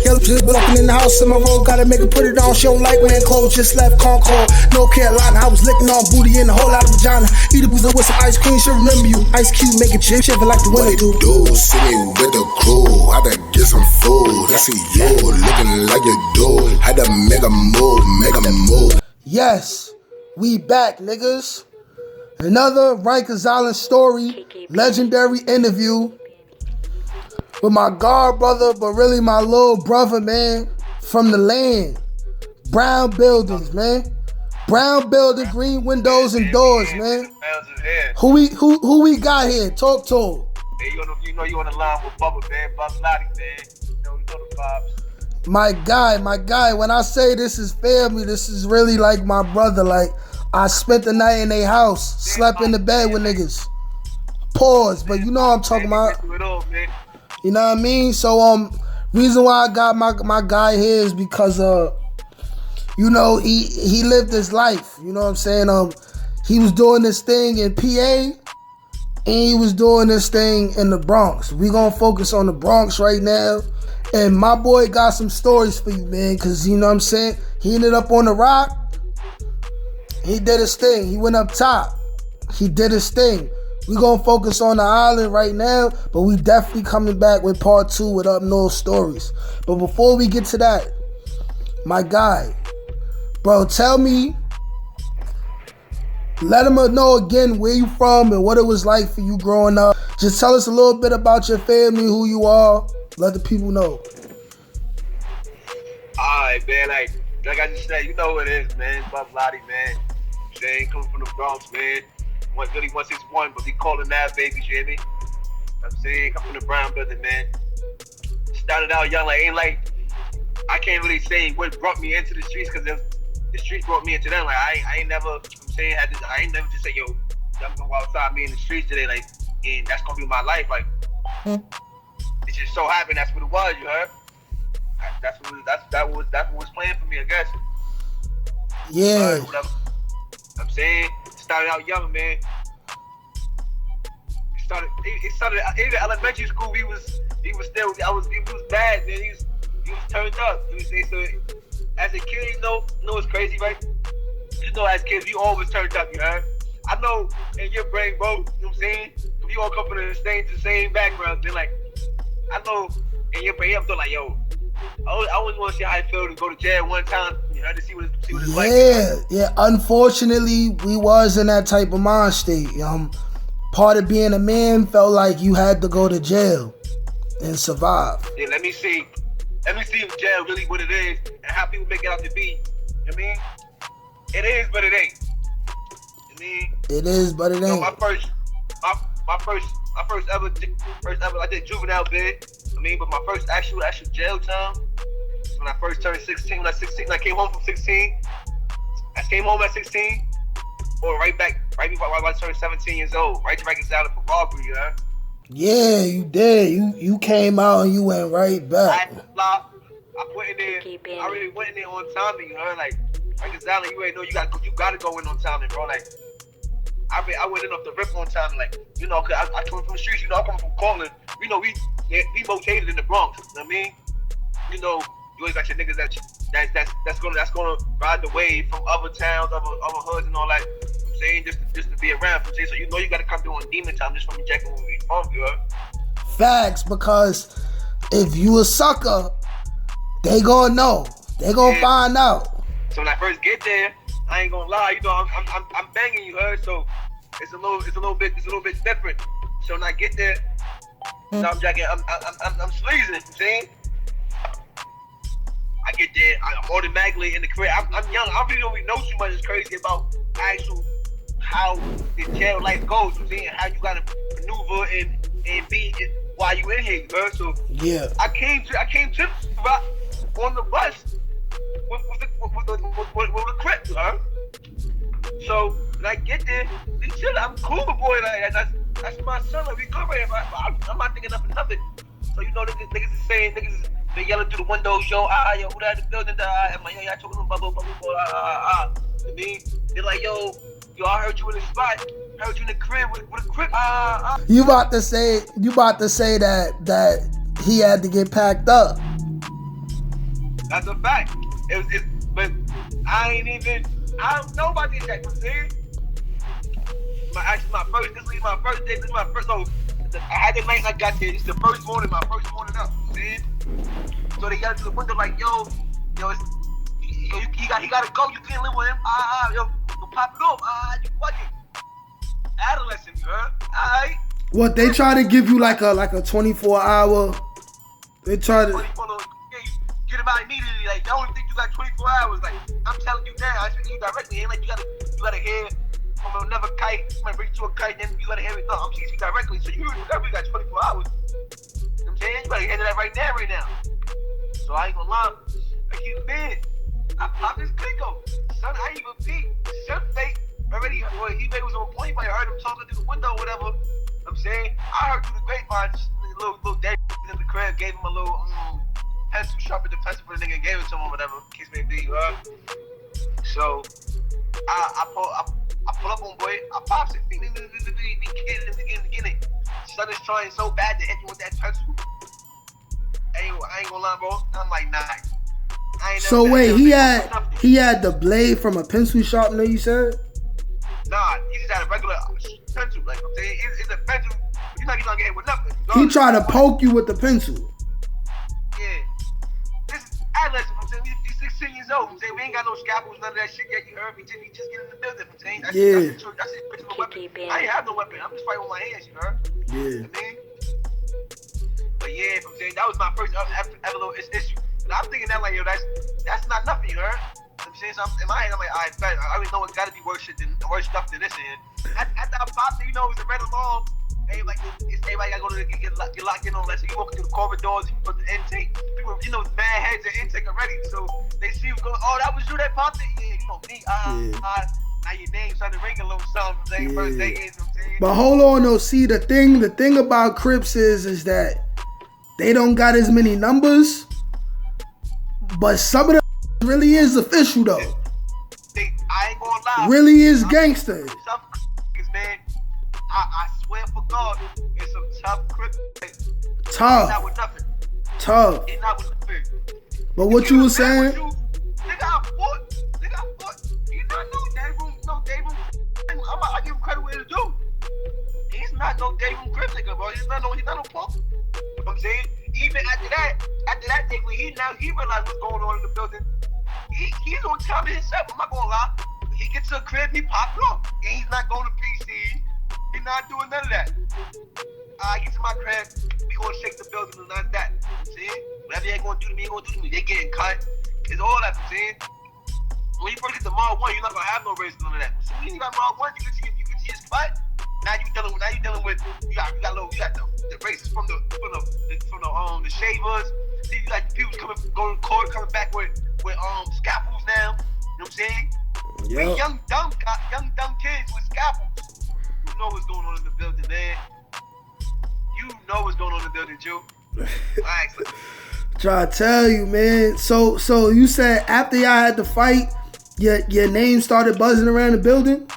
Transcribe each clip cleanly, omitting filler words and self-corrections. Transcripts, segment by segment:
Yellow just walking in the house in my road, gotta make her put it on. She don't like wearing clothes, just left Concord, North Carolina. I was licking on booty and a whole lot of vagina. Eat a boozer with some ice cream, she'll remember you. Ice Cube make it chip, shiver like the winter do. See me with the crew, had to get some food. I see you looking like you do. Had to make a move, Yes, we back, niggas. Another Rikersisland story, legendary interview with my god brother, but really my little brother, man, from the land. Brown buildings, man. Brown building, green windows and doors, man. Who we got here? Talk to him. Hey, you know you on the line with Bubba, man. Bubba Lottie, man. You know the vibes. My guy. When I say this is family, this is really like my brother. Like, I spent the night in their house, slept in the bed with niggas. Pause, but you know what I'm talking about. You know what I mean? So reason why I got my guy here is because you know, he lived his life. You know what I'm saying? He was doing this thing in PA, and he was doing this thing in the Bronx. We gonna focus on the Bronx right now. And my boy got some stories for you, man, because you know what I'm saying? He ended up on the rock. He did his thing. He went up top. He did his thing. We gonna focus on the island right now, but we definitely coming back with part 2 with up north stories. But before we get to that, my guy, bro, tell me, let him know again where you from and what it was like for you growing up. Just tell us a little bit about your family, who you are. Let the people know. Alright, man, like I just said, you know what it is, man. Bubba Lottie, man. Saying coming from the Bronx, man. Really 161, but we calling that baby, you hear me? I'm saying, come from the Brown building, man. Started out young, like ain't like I can't really say what brought me into the streets, because the streets brought me into them. Like I ain't never, I'm saying, I ain't never just say, yo, I'm gonna go outside me in the streets today, like, and that's gonna be my life. Like, it just so happened that's what it was, you heard? That was playing for me, I guess. Yeah. I'm saying, started out young, man. It started in elementary school. He was bad, man. He was turned up. So as a kid, you know it's crazy, right? You know, as kids, you always turned up, you heard? I know in your brain, bro, you know what I'm saying? We all come from the same background. Then, like, I know in your brain, I'm feeling like, yo, I always want to see how it feels to go to jail one time, you know, to see what it's like. Yeah. Unfortunately, we was in that type of mind state. Part of being a man felt like you had to go to jail and survive. Yeah, let me see if jail really what it is and how people make it out to be. You know what I mean? It is, but it ain't. You know what I mean? It is, but it ain't. You know, my first ever, I did juvenile bid. I mean, but my first actual jail time was when I first turned 16. When I came home from 16. I came home at 16, or right before I turned 17 years old, right to Rikers Island for robbery, you know? Yeah, you did. You came out and you went right back. I went in there. I really went in there on timing, you know? Like, Rikers Island, you ain't know you gotta go in on timing, bro. Like, I went in off the rip on time, like, you know, cause I come from the streets, you know, I come from Cortland. You know, we located in the Bronx. You know what I mean? You know, you always got your niggas that's gonna ride the wave from other towns, other hoods and all that. I'm saying just to be around. I'm saying, so you know you gotta come through on demon time just from rejecting where we from, you heard? Facts, because if you a sucker, they gonna know. They gonna find out. So when I first get there, I ain't gonna lie, you know, I'm banging, you heard? So it's a little bit different. So when I get there, you know, I'm sleazing, you know what I'm saying? I get there, I'm automatically in the crib. I'm young, I really don't really know too much. It's crazy about actual how the jail life goes, you know what I'm saying? How you gotta maneuver and be while you in here, you heard? So yeah, I came to the rock on the bus with the crib, you heard? So when I get there, we chill. I'm cool, boy. Like that's my son. Like, we good right here. I'm not thinking nothing. So you know, niggas is saying, they yelling through the windows, yo, who that in the building? I'm like, yo, y'all talking about blah. I mean, they're like, yo, I heard you in the spot. I heard you in the crib with a crib. You about to say that he had to get packed up. That's a fact. But I don't know about this yet, you know what I'm saying? This is my first day, I had the night I got there, this is my first morning up, you know what I'm saying? So they got to the window like, yo, he gotta go, you can't live with him, yo, pop it off, you fucking adolescent, girl, alright? What, they try to give you like a 24-hour, they try to... Get him out immediately, like, they only think you got 24 hours, like, I'm telling you now, I speak to you directly, ain't like you gotta hear from another kite, somebody bring you to a kite, then you gotta hear it, no, I'm speaking to you directly, so you really got 24 hours, you know what I'm saying? You gotta handle that right now. So I ain't gonna lie, I keep big. I popped his Kiko. Son, I ain't even peep. Son fake already, well, he was on point, but I heard him talking through the window or whatever. I'm saying, I heard through the grapevine, just a little Dave in the crib, gave him a little pencil, sharpened the pencil for the nigga, gave it to him or whatever, case may be, right? So, I pull up on boy, I pops it, he getting it. Son is trying so bad to hit you with that pencil. I ain't gonna lie, bro. I'm like, nah. So wait, he had the blade from a pencil sharpener, you said? Nah, he just had a regular pencil. Like I'm saying, it's a pencil. You're not gonna get hit with nothing. He tried to poke you with the pencil. Yeah. This is adolescent. I'm saying he's 16 years old. I'm saying we ain't got no scalpels, none of that shit yet. You heard me? We just get in the building. I'm saying that's his personal weapon. I ain't have no weapon. I'm just fighting with my hands. You heard? Yeah. I mean, but yeah, I'm saying that was my first ever little issue. And I'm thinking that like, yo, that's not nothing, you heard? I'm saying, so in my head, I'm like, I already know it gotta be worse stuff than this. And at that pop, you know, it's a red alarm. Everybody gotta go to get locked in on that. So you walk through the corridors, you put the intake. People, you know, mad heads at intake already. So they see you going, oh, that was you that popped it? Yeah, you know, me, now your name started ringing a little something. First day is, you know what I'm saying? But hold on, though. See, the thing about Crips is that they don't got as many numbers, but some of them really is official though. I ain't gonna lie. Really is gangster. Some niggas, man. I swear for God, it's some tough Crips. Tough. Not with nothing. Tough. It's not with nothing. But what you was saying? Nigga, I fought. You not no day room. I give him credit where it's due. He's not no day room Crip nigga, bro. He's not no punk. You know what I'm saying? Even after that day when he realized what's going on in the building, he's gonna tell me himself. I'm not gonna lie. He gets to a crib, he popped up. And he's not going to PC. He's not doing none of that. I get to my crib, we gonna shake the building and none of that. See? Whatever they gonna do to me, They getting cut. It's all that, see? When you first get to Mall 1, you're not gonna have no race none of that. So when you got Mall 1, you can see his cut. Now you dealing with you got the races from the shavers. See, you got people going to court, coming back with scalpels now. You know what I'm saying? Yep. We young dumb kids with scalpels. You know what's going on in the building, man. You know what's going on in the building, Jew. Alright, so. Try to tell you, man. So you said after y'all had to fight, your name started buzzing around the building?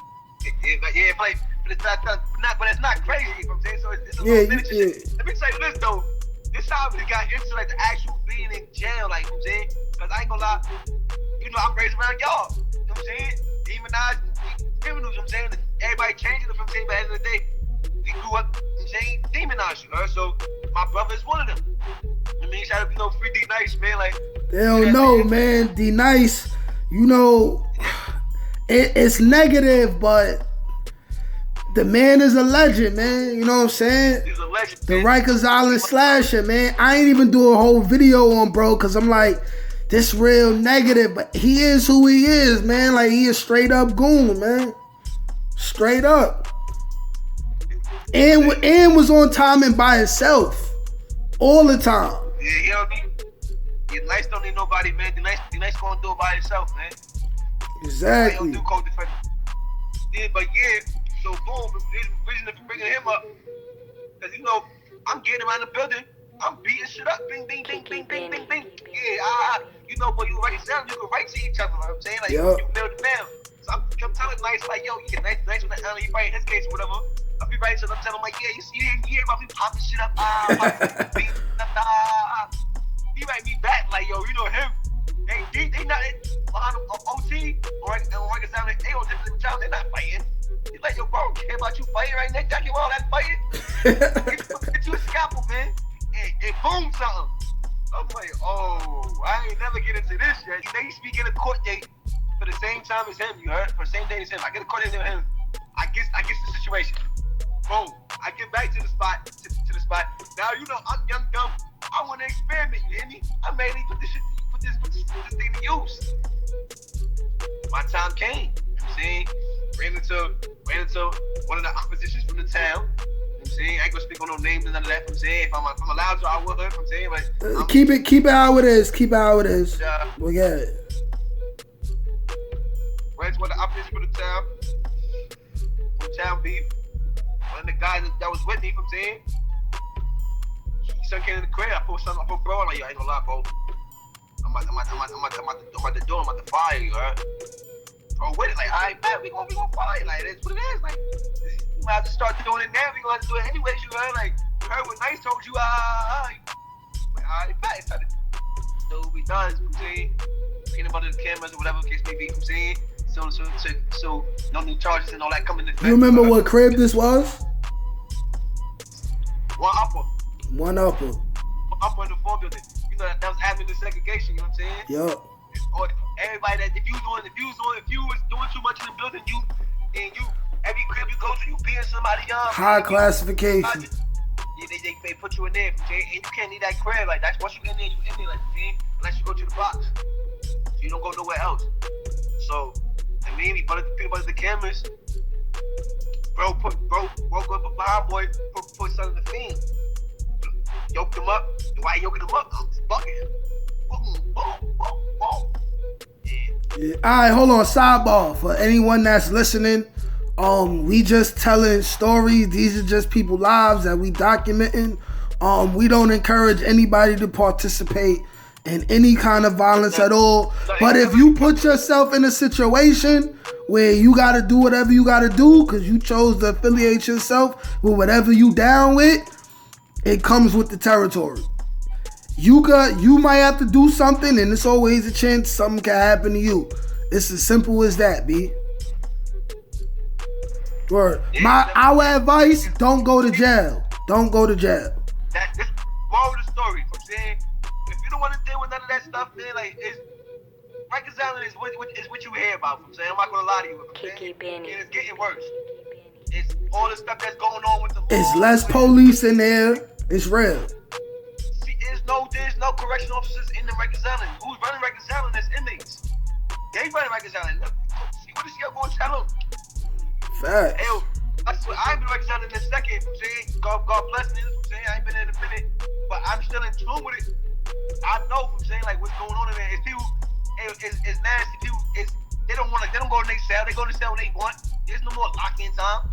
Yeah, but it's not crazy, you know what I'm saying? So it's a little miniature shit. Let me tell you this though. This how we got into like the actual being in jail, like, you know what I'm saying? Cause I ain't gonna lie, you know, I'm raised around y'all. You know what I'm saying? Demonized criminals, you know what I'm saying? Everybody changing, you know what I'm saying? But at the end of the day, we grew up, you know what I'm saying, demonized, you know? So my brother is one of them. I mean, shout out to free D Nice, man. Like, they don't know, man. D Nice, you know, it's negative, but the man is a legend, man. You know what I'm saying? He's a legend. The Rikers Island slasher, man. I ain't even do a whole video on bro, cause I'm like, this real negative, but he is who he is, man. Like, he is straight up goon, man. Straight up. And was on timing by himself all the time. Yeah, he don't need. Nice don't need nobody, man. The nice gonna do it by himself, man. Exactly. He don't do co-defendant. Yeah, but yeah. So boom, the reason for bringing him up, cause you know I'm getting around the building, I'm beating shit up, bing, bing, bing, bing, bing, bing, bing. Yeah, you know, when you write it down, you can write to each other. You know what I'm saying, like you mail to mail. So I'm telling Nice like, yo, yeah, nice when he writing his case or whatever. I'll be writing shit. I'm telling him like, yeah, you hear about me popping shit up, beating up, he write me back like, yo, you know him. not behind OT or Rikers Island. They on different jobs. They're not fighting. You like, yo, bro, care about you fighting right now? Jack, you all that fighting? Get you a scalpel, man, and boom something. I'm like, oh, I ain't never get into this yet. They speak in a court date for the same time as him. You heard? For the same day as him. I get a court date with him. I guess the situation. Boom. I get back to the spot. To the spot. Now you know I'm young, dumb. I want to experiment. You hear me? I mainly put this thing to use. My time came. You know what I'm saying? Ran into one of the oppositions from the town. You know what I'm saying? I ain't gonna speak on no names and none of that. You know what I'm saying? If I'm allowed to, I will. You know what I'm saying? But keep it how it is. Keep it how it is. We got it. Ran to one of the oppositions from the town. From town beef. One of the guys that was with me, you know what I'm saying? He started getting in the crib. I put something up, bro. I'm like, yo, I ain't gonna lie, bro. I'm about to do. I'm about to fire you, right? Bro, with it, like, all right, man, we gonna fire. Like, that's what it is. Like, you might have to start doing it now. We gonna have to do it anyways, you heard? Like, you heard what Nice told you, like, all right, man, it's time to do what we done, you know what I'm saying? Peanut butter the cameras or whatever the case may be, you know what I'm saying? So no new charges and all that coming in. You remember what crib this was? One upper in the 4 building. You know that was having the segregation. You know what I'm saying? Yup. Or everybody that if you was doing too much in the building, every crib you go to, you being somebody high classification. Yeah, they put you in there, okay? And you can't need that crib. Like that's once you in there, like, okay? Unless you go to the box, so you don't go nowhere else. So. And me, we put the cameras. Bro, go behind boy, put something in the fiend. Yoked him up. And while yoking him up, I'm just bucking. Boom, boom, boom, boom. Yeah. Alright, hold on, sidebar. For anyone that's listening, we just telling stories. These are just people's lives that we documenting. We don't encourage anybody to participate in any kind of violence at all. But if you put yourself in a situation where you gotta do whatever you gotta do because you chose to affiliate yourself with whatever you down with, it comes with the territory. You might have to do something, and it's always a chance something can happen to you. It's as simple as that, B. Word. Our advice: don't go to jail. Don't go to jail. That's moral of the story. I'm saying. You don't want to deal with none of that stuff, man. Like, Rikers Island is what you hear about. I'm saying, I'm not gonna lie to you. And it's getting worse. It's all the stuff that's going on with the law. It's less police in there. It's real. See, there's no correctional officers in the Rikers Island. Who's running Rikers Island? That's inmates. They running Rikers Island. See what is y'all gonna tell them? Facts. Hey, I swear, I ain't been Rikers Island in a second. I'm saying, God bless me. I'm saying, I ain't been in a minute, but I'm still in tune with it. I know from saying like what's going on in there. It's people, it's nasty. People, they don't go to their cell. They go to the cell when they want. There's no more lock-in time.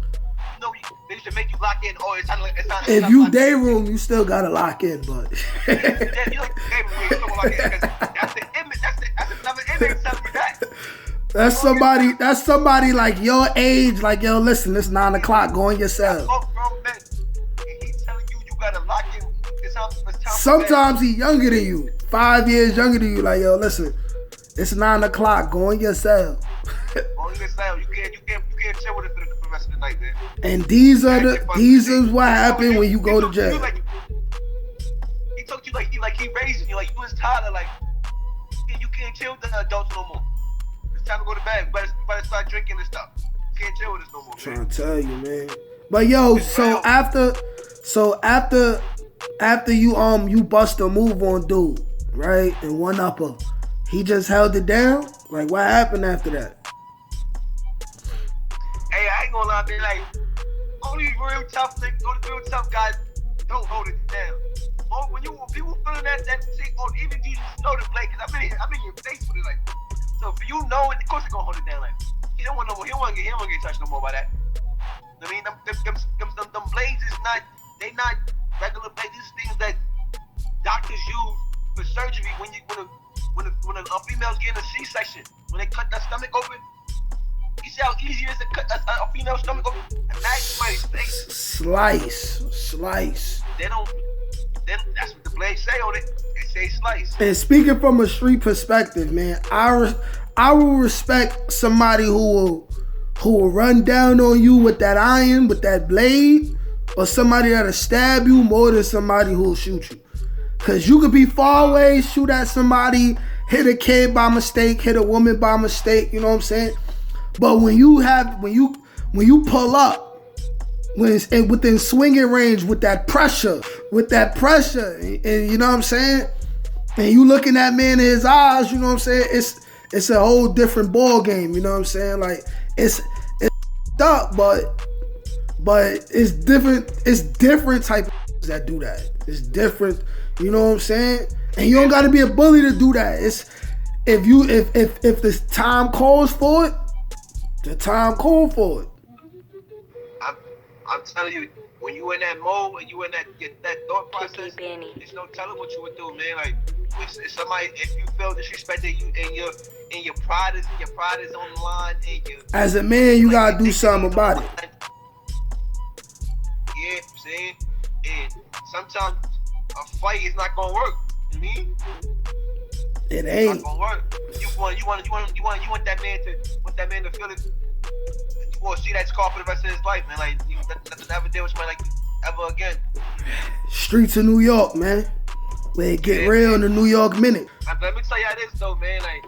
You know, they should make you lock in. Oh, it's not. If you day room, you still gotta lock in, but. Yeah, you like day room. You still lock in. That's the image. That's another image telling you that. That's somebody like your age. Like, yo, listen, it's 9 o'clock. Go in your cell. Grown men. And he's telling you gotta lock in. Sometimes he younger than you, 5 years younger than you. Like, yo, listen, it's 9 o'clock. Go in your cell. Go in your cell. You can't chill with it for the rest of the night, man. And these is what happen when you go to jail. He told you like he raising you, like you was tired. Like you can't chill with the adults no more. It's time to go to bed. You better start drinking and stuff. You can't chill with us no more. Trying to tell you, man. But yo, so after you bust a move on dude, right? And one upper, he just held it down. Like, what happened after that? Hey, I ain't gonna lie, man. Like, only real tough niggas, only real tough guys don't hold it down. When people feeling that shit, or even you just know the play, cause I'm in your face with it, like. So for you knowing, of course they gonna hold it down. Like, he don't want no more. He don't want to get touched no more by that. I mean, them blades is not. They not regular blades. These things that doctors use for surgery when a female's getting a C-section, when they cut that stomach open. You see how easy it is to cut a female's stomach open? A nice slice. Slice. They don't then that's what the blades say on it. They say slice. And speaking from a street perspective, man, I will respect somebody who will run down on you with that iron, with that blade, or somebody that'll stab you more than somebody who'll shoot you. Cause you could be far away, shoot at somebody, hit a kid by mistake, hit a woman by mistake, you know what I'm saying? But when you pull up, when it's within swinging range with that pressure, and you know what I'm saying? And you looking that man in his eyes, you know what I'm saying? It's a whole different ball game, you know what I'm saying? Like it's up, but it's different type of that do that. It's different, you know what I'm saying? And you don't gotta be a bully to do that. It's if the time calls for it, the time call for it. I'm telling you, when you in that mode, when you in that thought process, there's no telling what you would do, man. Like if somebody, if you feel disrespected, you and your pride is on the line, and as a man, you gotta do something about it. Yeah, I'm saying, and sometimes a fight is not gonna work. You mean? It ain't. It's not gonna work. You want that man to feel it. You want to see that scar for the rest of his life, man. Like nothing ever deal with somebody like ever again. Streets of New York, man. Where it get real in the New York minute. Let me tell you how this though, man. Like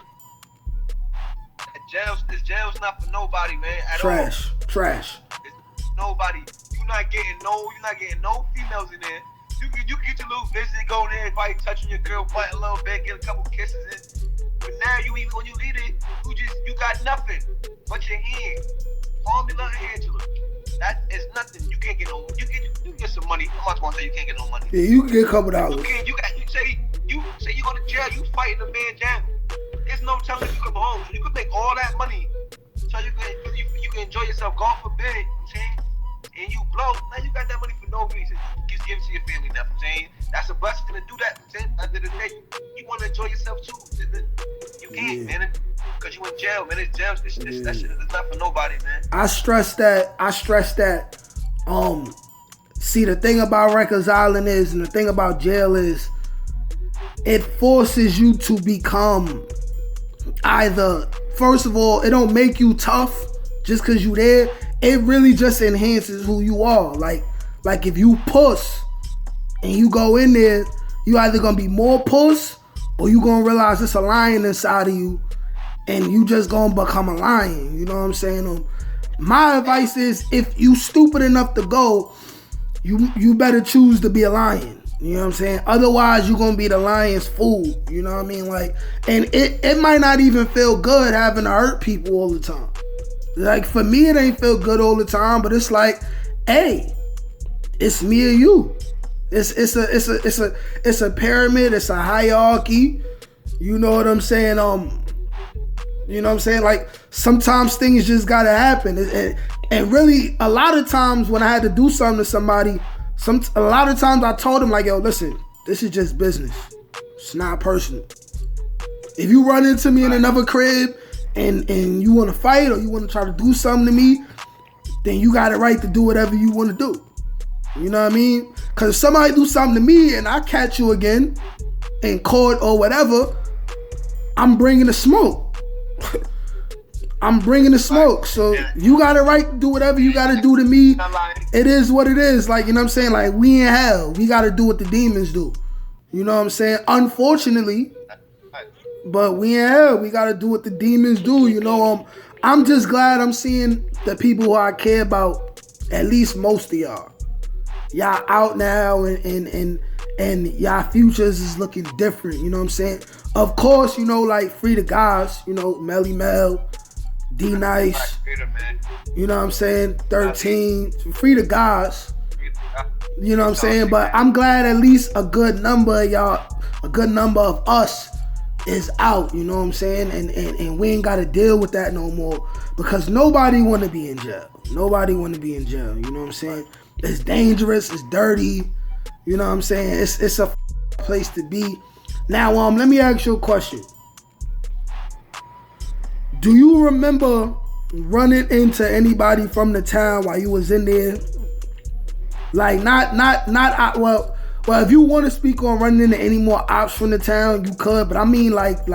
this jail's not for nobody, man. At all. Trash. It's nobody. You're not getting no females in there. You can get your little visit, go in there, everybody touching your girl butt a little bit, get a couple kisses in. But now when you leave it, you got nothing but your hand. Formula Angela. That is nothing. You can't get no. You get some money. I'm not gonna say you can't get no money. Yeah, you can get a couple dollars. You say you go to jail. You fighting a man down. There's no telling if you come home. So you could make all that money. So you can enjoy yourself. God forbid. You know what I'm saying? And you blow. Now you got that money for no reason. Just give it to your family. Now, I'm saying that's a blessing to do that. I'm saying at the end of the day, you want to enjoy yourself too. You can't, man. Because you in jail, man. It's jail. That shit is not for nobody, man. I stress that. See, the thing about Rikers Island is, and the thing about jail is, it forces you to become either, first of all, it don't make you tough just because you there. It really just enhances who you are. Like if you puss and you go in there, you either gonna be more puss or you gonna realize it's a lion inside of you and you just gonna become a lion. You know what I'm saying? My advice is, if you stupid enough to go, you better choose to be a lion. You know what I'm saying? Otherwise, you're gonna be the lion's fool. You know what I mean? Like, and it might not even feel good having to hurt people all the time. Like, for me, it ain't feel good all the time, but it's like, hey, it's me or you. It's a pyramid. It's a hierarchy. You know what I'm saying? You know what I'm saying? Like, sometimes things just gotta happen. And really, a lot of times when I had to do something to somebody, a lot of times I told them, like, yo, listen, this is just business. It's not personal. If you run into me in another crib and you want to fight or you want to try to do something to me, then you got a right to do whatever you want to do. You know what I mean? Because if somebody do something to me and I catch you again in court or whatever, I'm bringing the smoke. I'm bringing the smoke. So you got a right to do whatever you got to do to me. It is what it is. Like, you know what I'm saying? Like, we in hell. We got to do what the demons do. You know what I'm saying? Unfortunately, but we in hell. We got to do what the demons do. You know, I'm just glad I'm seeing the people who I care about, at least most of y'all. Y'all out now and y'all futures is looking different. You know what I'm saying? Of course, you know, like, free the guys. You know, Melly Mel, D Nice. You know what I'm saying? 13. Free the guys. You know what I'm saying? But I'm glad at least a good number of y'all, a good number of us is out. You know what I'm saying? And we ain't got to deal with that no more, because nobody want to be in jail. Nobody want to be in jail. You know what I'm saying? It's dangerous. It's dirty. You know what I'm saying? It's a place to be. Now, let me ask you a question. Do you remember running into anybody from the town while you was in there? Like, not Well, if you want to speak on running into any more ops from the town, you could. But I mean, like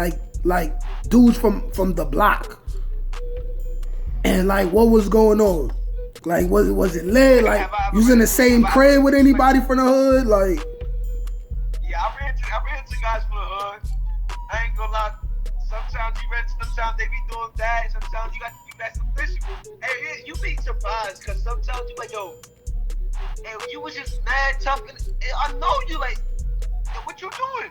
dudes from the block, and like what was going on? Like was it lit? Like you was in the same crib with anybody from the hood? Like yeah, I ran into guys from the hood. I ain't gonna lie. Sometimes you rent, sometimes they be doing that. Sometimes you got to be back some fishing. Hey, you be surprised because sometimes you like, yo, hey, you was just mad tough, and I know you like, yo, what you doing?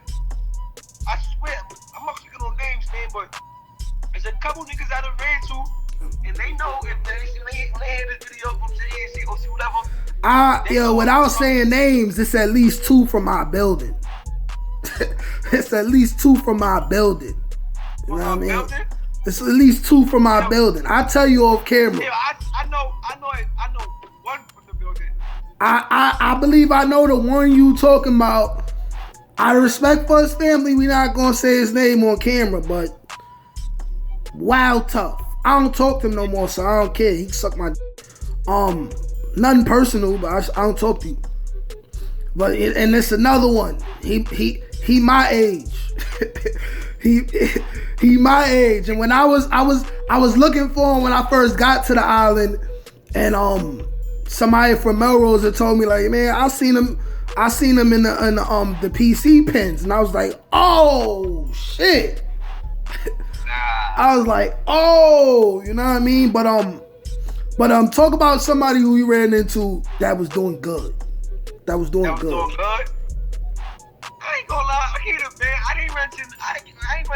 I swear, I'm not speaking on names, man, but there's a couple niggas I done ran to, and they know if they hear this video from JNC or see whatever. Without saying names, it's at least 2 from my building. It's at least 2 from my building. You know what I mean? Building? It's at least 2 from my building. I tell you off camera. Yeah, I know one from the building. I believe I know the one you talking about. Out of respect for his family, we not gonna say his name on camera, but wild tough. I don't talk to him no more, so I don't care. He can suck my nothing personal, but I don't talk to you. But and it's another one. He my age. he my age. And when I was looking for him when I first got to the island, and somebody from Melrose had told me like, man, I seen him in the PC pens, and I was like, oh shit. I was like, oh, you know what I mean? But talk about somebody who you ran into that was doing good. That was doing good. I ain't gonna lie, I ain't run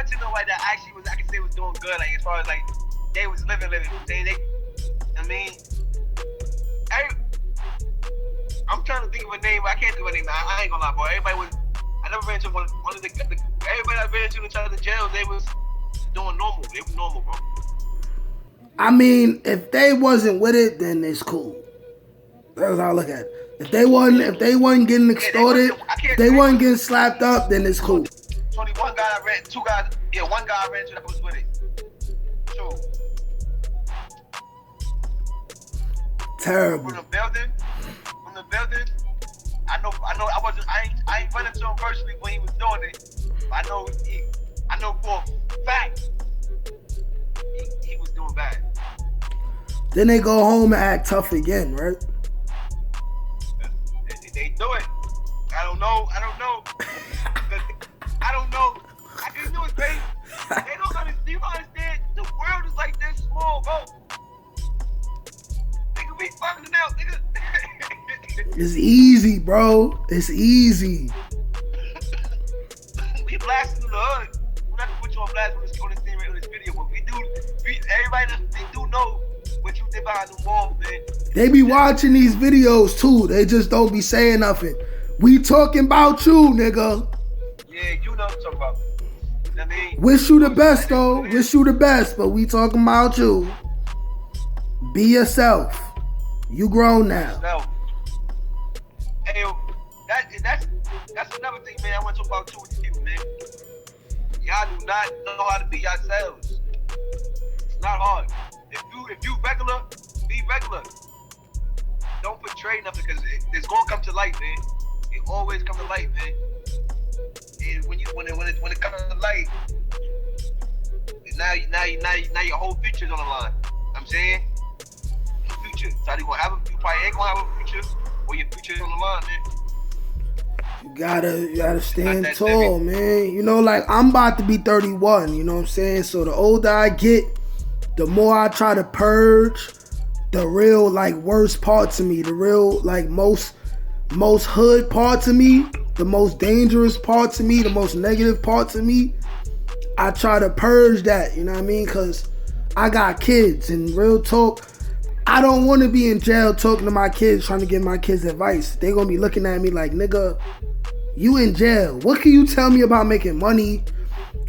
to nobody that actually was, I can say was doing good, like as far as like they was living. I'm trying to think of a name, but I can't think of a name. I ain't gonna lie, boy. I never ran into one of the everybody I ran into each other in jail, they was doing normal. They were normal, bro. I mean, if they wasn't with it, then it's cool. That's how I look at it. If they wasn't getting extorted, if they wasn't getting slapped up, then it's cool. 21 guys I ran, 2 guys, yeah, 1 guy I ran into that was with it. So terrible. From the building, I ain't running to him personally when he was doing it. I know for a fact he was doing bad. Then they go home and act tough again, right? They do it. I don't know. I can do it, baby. They don't understand. You understand? The world is like this small, bro. They could be fucking out, nigga. It's easy, bro. It's easy. We blasting in the hood. We're not gonna put you on blast on this video, but everybody they do know what you did behind the walls, man. They be watching these videos too. They just don't be saying nothing. We talking about you, nigga. Yeah, you know what I'm talking about. You know what I mean? Wish you the best, though. Wish you the best, but we talking about you. Be yourself. You grown now. Hey, that's another thing, man. I want to talk about too with you, man. Y'all do not know how to be yourselves. It's not hard. If you regular, be regular. Don't portray nothing because it's gonna come to light, man. It always comes to light, man. And when it comes to light, now your whole future's on the line. I'm saying, your future. So you probably ain't gonna have a future, or your future's on the line, man. You gotta stand tall, man. You know, like I'm about to be 31. You know what I'm saying? So the older I get, the more I try to purge the real like worst parts of me, the real like most hood parts of me, the most dangerous parts of me, the most negative parts of me. I try to purge that, you know what I mean? Cause I got kids, and real talk, I don't want to be in jail talking to my kids, trying to give my kids advice. They gonna be looking at me like, nigga, you in jail. What can you tell me about making money?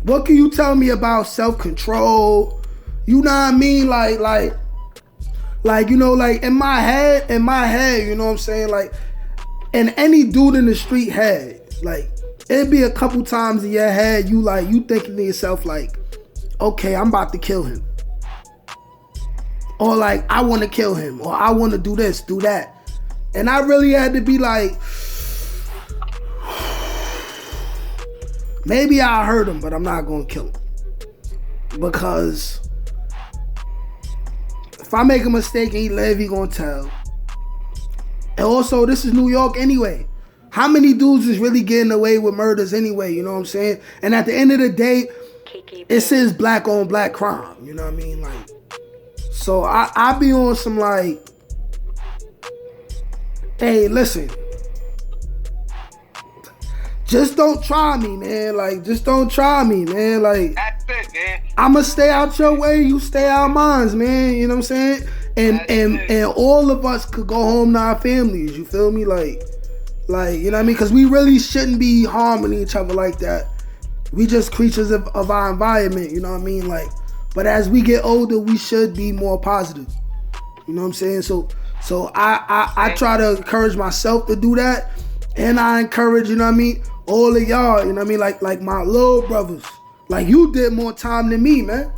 What can you tell me about self-control? You know what I mean? Like, you know, like in my head, you know what I'm saying? Like, and any dude in the street head, like, it'd be a couple times in your head, you thinking to yourself, like, okay, I'm about to kill him. Or like, I want to kill him. Or I want to do this, do that. And I really had to be like, Maybe I'll hurt him, but I'm not gonna kill him. Because if I make a mistake and he live, he gonna tell. And also, this is New York anyway. How many dudes is really getting away with murders anyway? You know what I'm saying? And at the end of the day, it says black on black crime. You know what I mean? Like, so I be on some like, hey, listen, just don't try me, man. Like, just don't try me, man. Like, That's it, man. I'ma stay out your way, you stay out mine, man. You know what I'm saying? And all of us could go home to our families. You feel me? Like, you know what I mean? Because we really shouldn't be harming each other like that. We just creatures of our environment. You know what I mean? Like, but as we get older, we should be more positive. You know what I'm saying? So I try to encourage myself to do that, and I encourage, you know what I mean, all of y'all. You know what I mean? Like my little brothers. Like, you did more time than me, man.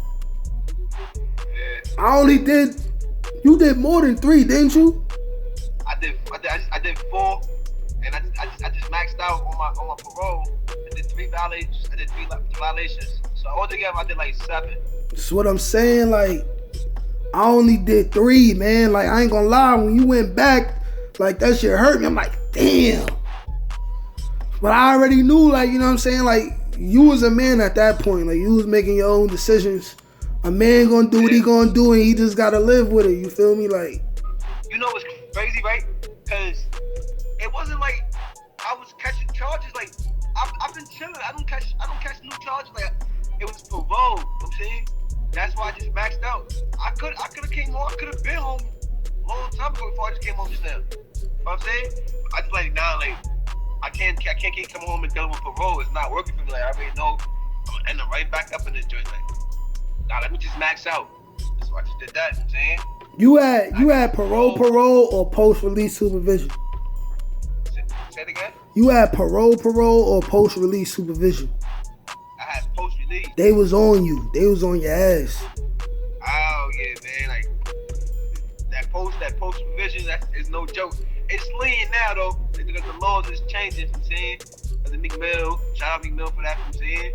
You did more than 3, didn't you? I did 4, and I just maxed out on my parole. I did 3 violations. I did 3 violations. So altogether, I did like 7. That's what I'm saying. Like, I only did 3, man. Like, I ain't gonna lie. When you went back, like, that shit hurt me. I'm like, damn. But I already knew, like, you know what I'm saying? Like, you was a man at that point. Like, you was making your own decisions. A man gonna do what he gonna do, and he just gotta live with it. You feel me? Like, you know what's crazy, right? Because it wasn't like I was catching charges. Like, I've been chilling. I don't catch new charges. Like, it was parole. You know what I'm saying? That's why I just maxed out. I could have came home. I could have been home a long time ago before I just came home just now. You know what I'm saying? I just like, nah, like, I can't keep coming home and dealing with parole. It's not working for me. Like, I already know I'm gonna end up right back up in this joint. Like, nah, let me just max out. So I just did that. You know what I'm saying? You had parole or post-release supervision? Say it again? You had parole or post-release supervision? I had post-release. They was on you. They was on your ass. Oh yeah, man. Like, that post supervision, that is no joke. It's lenient now though, because the laws is changing. You know what I'm saying? The McMill, shout out McMill for that. You know what I'm saying?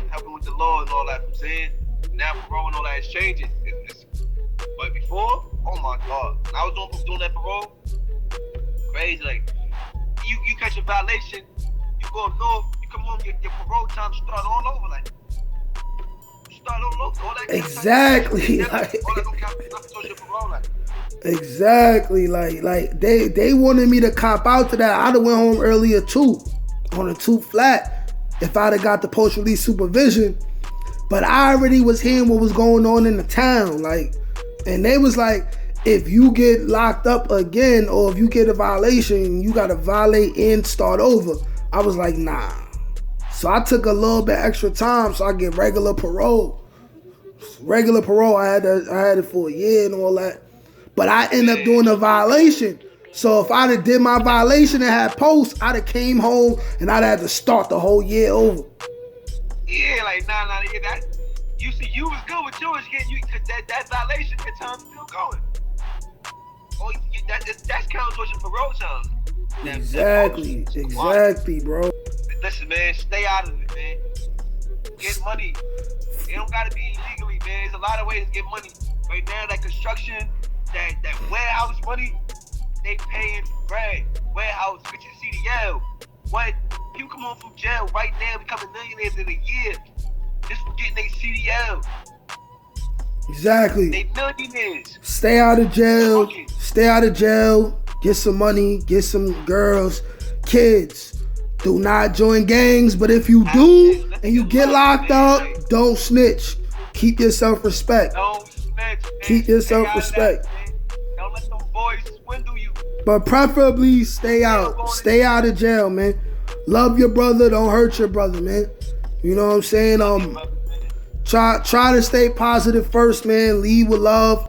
Helping with the law and all that. You know what I'm saying? Now parole and all that is changing. But before, oh my God, when I was doing that parole, crazy. Like, you catch a violation, you go up north, you come home, your parole time start all over. Like, you start all over. All that exactly. All that don't count towards your parole. Like, exactly. Like they wanted me to cop out to that. I'd have went home earlier too, on a 2 flat, if I'd have got the post-release supervision. But I already was hearing what was going on in the town. Like, and they was like, if you get locked up again, or if you get a violation, you gotta violate and start over. I was like, nah. So I took a little bit extra time so I get regular parole. Regular parole, I had it for a year and all that. But I ended up doing a violation. So if I'd have did my violation and had post, I'd have came home and I'd have to start the whole year over. Yeah, like, nah, that. You see, you was good with yours, that violation, your time's still going. Oh, that's counting towards your parole time. Exactly, bro. Listen, man, stay out of it, man. Get money. It don't gotta be illegally, man. There's a lot of ways to get money. Right now, that construction, that warehouse money, they paying bread. Warehouse, get your CDL. What? People come home from jail right now, becoming millionaires in a year, just from getting their CDL. Exactly. They millionaires. Stay out of jail. Stay out of jail. Get some money. Get some girls. Kids, do not join gangs. But if you do and you get locked up, don't snitch. Keep your self-respect. Don't snitch, man. Keep your self-respect. Don't let them boys swindle you. But preferably stay out. Stay out of jail, man. Love your brother. Don't hurt your brother, man. You know what I'm saying? Try to stay positive first, man. Lead with love.